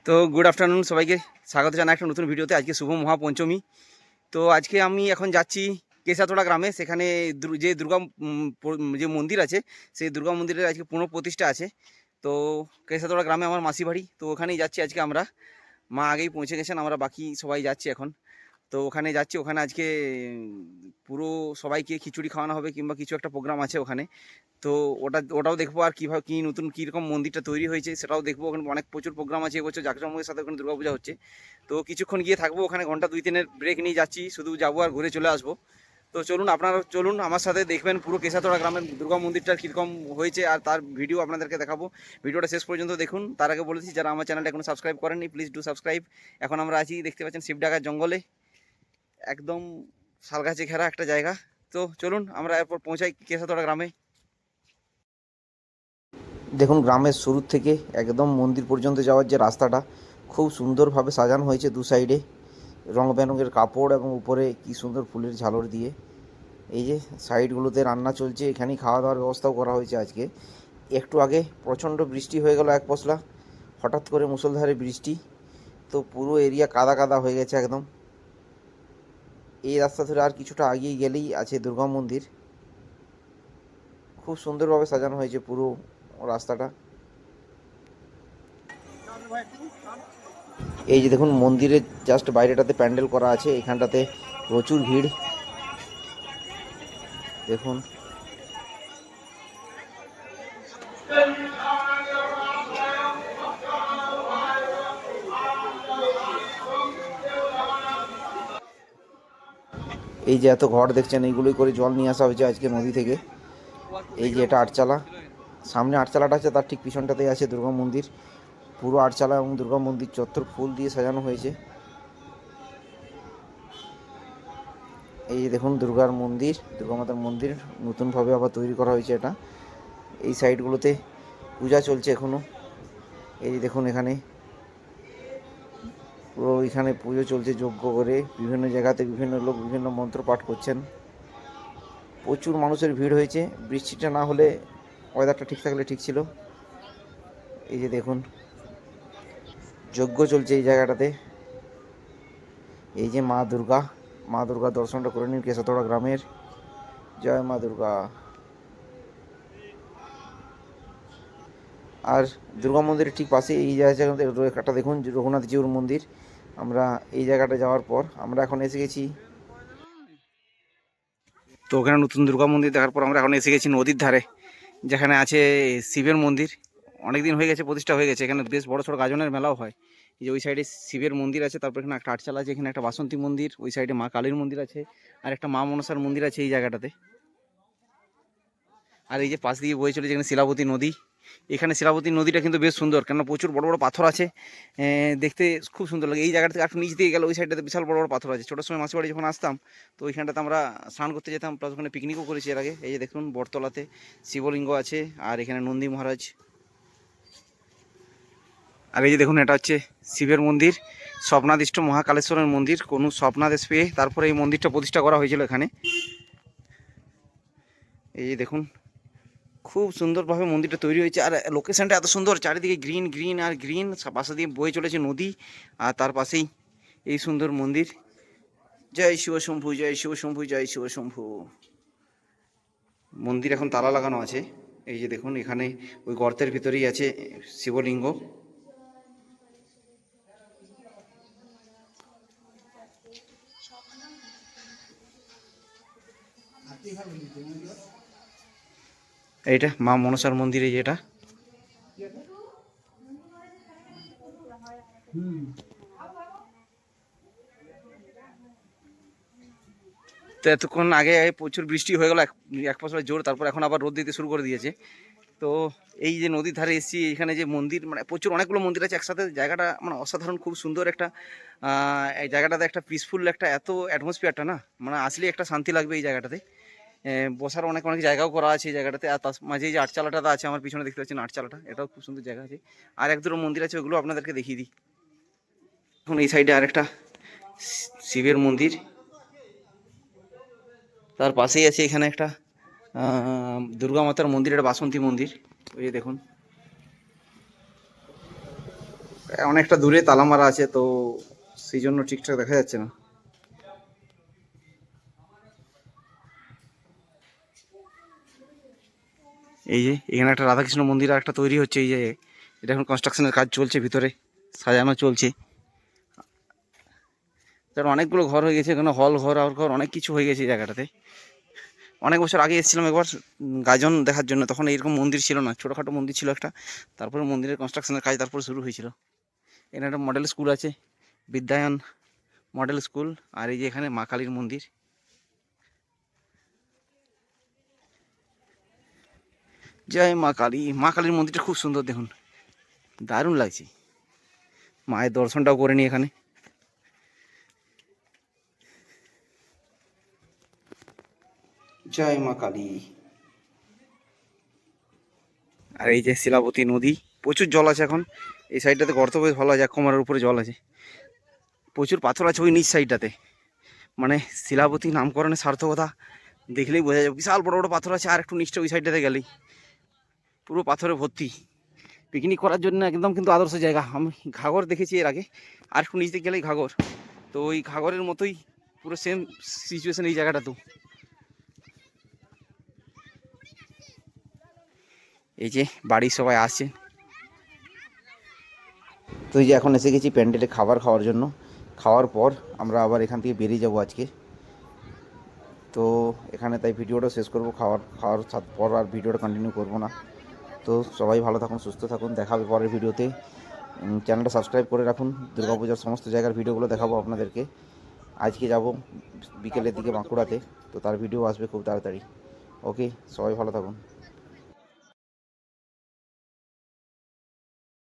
তো good afternoon সবাইকে স্বাগত জানাই একটা নতুন ভিডিওতে। আজকে শুভ মহাপঞ্চমী। তো আজকে আমি এখন যাচ্ছি কেশাতোড়া গ্রামে। সেখানে যে দুর্গা যে মন্দির আছে, সেই দুর্গা মন্দিরের আজকে পুনঃপ্রতিষ্ঠা আছে। তো কেশাতোড়া গ্রামে আমার মাসি বাড়ি, তো ওখানেই যাচ্ছি আজকে আমরা। মা আগেই পৌঁছে গেছেন, আমরা বাকি সবাই যাচ্ছি এখন। তো ওখানে যাচ্ছি, ওখানে আজকে পুরো সবাইকে খিচুড়ি খাওয়ানো হবে কিংবা কিছু একটা প্রোগ্রাম আছে ওখানে। তো ওটাও দেখবো, আর কীভাবে কী নতুন কীরকম মন্দিরটা তৈরি হয়েছে সেটাও দেখবো। ওখানে অনেক প্রচুর প্রোগ্রাম আছে, এবছর জাঁকজমকের সাথে ওখানে দুর্গাপূজা হচ্ছে। তো কিছুক্ষণ গিয়ে থাকবো ওখানে, ঘন্টা 2-3-এর ব্রেক নিয়ে যাচ্ছি, শুধু যাবো আর ঘুরে চলে আসবো। তো চলুন, আপনারা চলুন আমার সাথে, দেখবেন পুরো কেশাতোড়া গ্রামের দুর্গা মন্দিরটা কীরকম হয়েছে আর তার ভিডিও আপনাদেরকে দেখাবো। ভিডিওটা শেষ পর্যন্ত দেখুন। তার আগে বলেছি, যারা আমার চ্যানেলটা এখনো সাবস্ক্রাইব করেননি প্লিজ ডু সাবস্ক্রাইব। এখন আমরা আছি, দেখতে পাচ্ছেন, শিবডাঙ্গার জঙ্গলে, একদম শালগাছে ঘেরা একটা জায়গা। তো চলুন আমরা এরপর পৌঁছাই কেশাতোড়া গ্রামে। দেখুন, গ্রামের শুরু থেকে একদম মন্দির পর্যন্ত যাওয়ার যে রাস্তাটা খুব সুন্দরভাবে সাজানো হয়েছে, দু সাইডে রং বেরঙের কাপড় এবং উপরে কি সুন্দর ফুলের ঝালর দিয়ে। এই যে সাইডগুলোতে রান্না চলছে, এখানেই খাওয়া দাওয়ার ব্যবস্থাও করা হয়েছে আজকে। একটু আগে প্রচণ্ড বৃষ্টি হয়ে গেল এক পশলা, হঠাৎ করে মুষলধারে বৃষ্টি, তো পুরো এরিয়া কাদা কাদা হয়ে গেছে একদম। এই রাস্তা ধরে আর কিছুটা এগিয়ে গেলেই আছে দুর্গা মন্দির। খুব সুন্দরভাবে সাজানো হয়েছে পুরো রাস্তাটা। এই যে দেখুন, মন্দিরের জাস্ট বাইরেটাতে প্যান্ডেল করা আছে, এখানটাতে প্রচুর ভিড় দেখুন। এই যে এত ঘর দেখছেন, এইগুলোই করে জল নিয়ে আসা হয়েছে আজকে নদী থেকে। এই যে এটা আটচালা, সামনে আটচালাটা আছে, তার ঠিক পিছনটাতেই আছে দুর্গা মন্দির। পুরো আটচালা এবং দুর্গা মন্দির চত্বর ফুল দিয়ে সাজানো হয়েছে। এই যে দেখুন দুর্গার মন্দির, দুর্গা মাতার মন্দির নতুনভাবে আবার তৈরি করা হয়েছে এটা। এই সাইডগুলোতে পূজা চলছে এখনও। এই যে দেখুন, এখানে পুরো এখানে পুজো চলছে যজ্ঞ করে, বিভিন্ন জায়গাতে বিভিন্ন লোক বিভিন্ন মন্ত্র পাঠ করছেন। প্রচুর মানুষের ভিড় হয়েছে, বৃষ্টিটা না হলে, ওয়েদারটা ঠিক থাকলে ঠিক ছিল। এই যে দেখুন, যজ্ঞ চলছে এই জায়গাটাতে। এই যে মা দুর্গা, মা দুর্গার দর্শনটা করে নিন কেশাতোড়া গ্রামের। জয় মা দুর্গা। আর দুর্গা মন্দিরের ঠিক পাশে এই জায়গাটা একটা দেখুন, রঘুনাথ জিউর মন্দির। আমরা এই জায়গাটা যাওয়ার পর আমরা এখন এসে গেছি। তো ওখানে নতুন দুর্গা মন্দির দেখার পর আমরা এখন এসে গেছি নদীর ধারে, যেখানে আছে শিবের মন্দির। অনেক দিন হয়ে গেছে, প্রতিষ্ঠা হয়ে গেছে, এখানে বেশ বড় ছোটো গাজনের মেলাও হয়। এই যে ওই সাইডে শিবের মন্দির আছে, তারপর এখানে একটা আটচালা আছে, এখানে একটা বাসন্তী মন্দির, ওই সাইডে মা কালীর মন্দির আছে, আর একটা মা মনসার মন্দির আছে এই জায়গাটাতে। আর এই যে পাশ দিয়ে বয়ে চলেছে এখানে শিলাবতী নদী। এখানে শিলাবতী নদীটা কিন্তু বেশ সুন্দর, কেননা প্রচুর বড় বড় পাথর আছে, দেখতে খুব সুন্দর লাগে। এই জায়গাটা থেকে একটু নিচ দিয়ে গেলে ওই সাইডটাতে বিশাল বড় বড় পাথর আছে। ছোটোর সময় মাসির বাড়ি যখন আসতাম, তো ওইখানটাতে আমরা স্নান করতে যেতাম, প্লাস ওখানে পিকনিকও করেছি এর আগে। এই যে দেখুন, বটতলাতে শিবলিঙ্গ আছে, আর এখানে নন্দী মহারাজ। আর এই যে দেখুন, এটা হচ্ছে শিবের মন্দির, স্বপ্নাদিষ্ট মহাকালেশ্বরের মন্দির। কোনো স্বপ্নাদেশ পেয়ে তারপরে এই মন্দিরটা প্রতিষ্ঠা করা হয়েছিল এখানে। এই যে দেখুন, খুব সুন্দরভাবে মন্দিরটা তৈরি হয়েছে, আর লোকেশনটা এত সুন্দর, চারিদিকে গ্রিন গ্রিন আর গ্রিন, পাশে দিয়ে বয়ে চলেছে নদী, আর তার পাশেই এই সুন্দর মন্দির। জয় শিব শম্ভু, জয় শিব শম্ভু, জয় শিব শম্ভু। মন্দির এখন তালা লাগানো আছে। এই যে দেখুন, এখানে ওই গর্তের ভিতরেই আছে শিবলিঙ্গ। এইটা মা মনসার মন্দির, এই যেটা। তো এতক্ষণ আগে প্রচুর বৃষ্টি হয়ে গেল, এক পশলা জোর, তারপর এখন আবার রোদ দিতে শুরু করে দিয়েছে। তো এই যে নদীর ধারে এসেছি, এখানে যে মন্দির, মানে প্রচুর অনেকগুলো মন্দির আছে একসাথে, জায়গাটা মানে অসাধারণ, খুব সুন্দর একটা। এই জায়গাটাতে একটা পিসফুল একটা এত অ্যাটমসফিয়ারটা না, মানে আসলে একটা শান্তি লাগবে এই জায়গাটাতে। বসার অনেক অনেক জায়গাও করা আছে এই জায়গাটাতে, আর তার মাঝে এই যে আটচালাটা আছে আমার পিছনে দেখতে পাচ্ছেন, আটচালাটা, এটাও খুব সুন্দর জায়গা আছে। আর এক দুটো মন্দির আছে, ওগুলো আপনাদেরকে দেখিয়ে দিই। এখন এই সাইডে আরেকটা শিবের মন্দির, তার পাশেই আছে এখানে একটা দুর্গা মাতার মন্দির, একটা বাসন্তী মন্দির। ওই যে দেখুন, অনেকটা দূরে তালা মারা আছে, তো সেই জন্য ঠিকঠাক দেখা যাচ্ছে না। এই যে এখানে একটা রাধাকৃষ্ণ মন্দির আর একটা তৈরি হচ্ছে, এই যে এটা এখন কনস্ট্রাকশনের কাজ চলছে, ভিতরে সাজানো চলছে। তার অনেকগুলো ঘর হয়ে গেছে এখানে, হল ঘর আর ঘর অনেক কিছু হয়ে গেছে এই জায়গাটাতে। অনেক বছর আগে এসেছিলাম একবার গাজন দেখার জন্য, তখন এরকম মন্দির ছিল না, ছোটোখাটো মন্দির ছিল একটা। তারপরে মন্দিরের কনস্ট্রাকশনের কাজ তারপরে শুরু হয়েছিল। এখানে একটা মডেল স্কুল আছে, বিদ্যায়ন মডেল স্কুল। আর এই যে এখানে মা কালীর মন্দির। জয় মা কালী। মা কালীর মন্দিরটা খুব সুন্দর, দেখুন দারুণ লাগছে। মায়ের দর্শনটাও করে নিই এখানে। জয় মা কালী। আর এই যে শিলাবতী নদী, প্রচুর জল আছে এখন। এই সাইডটাতে গর্ত বেশ ভালো আছে, এক কোমরের উপরে জল আছে। প্রচুর পাথর আছে ওই নিচ সাইডটাতে, মানে শিলাবতী নামকরণের সার্থকতা দেখলেই বোঝা যায়। বিশাল বড় বড় পাথর আছে, আর একটু নিচটা ওই সাইডটাতে গেলেই পুরো পাথরে ভর্তি। পিকনিক করার জন্য একদম কিন্তু আদর্শ জায়গা। আমি ঘাগর দেখেছি এর আগে, আর একটু নিচে গেলেই ঘাগর। তো ওই ঘাগরের মতোই পুরো সেম সিচুয়েশন এই জায়গাটা। তো এই যে বাড়ির সবাই আসছে। তো এই যে এখন এসে গেছি প্যান্ডেলে খাবার খাওয়ার জন্য। খাওয়ার পর আমরা আবার এখান থেকে বেরিয়ে যাব আজকে। তো এখানে তাই ভিডিওটা শেষ করব। খাওয়ার পর আর ভিডিওটা কন্টিনিউ করব না। তো সবাই ভালো থাকুন, সুস্থ থাকুন, দেখা হবে পরের ভিডিওতে। চ্যানেলটা সাবস্ক্রাইব করে রাখুন। দুর্গাপূজার সমস্ত জায়গার ভিডিওগুলো দেখাবো আপনাদেরকে। আজকে যাব বিকেলের দিকে বাঁকুড়াতে, তো তার ভিডিও আসবে খুব তাড়াতাড়ি। ওকে, সবাই ভালো থাকুন।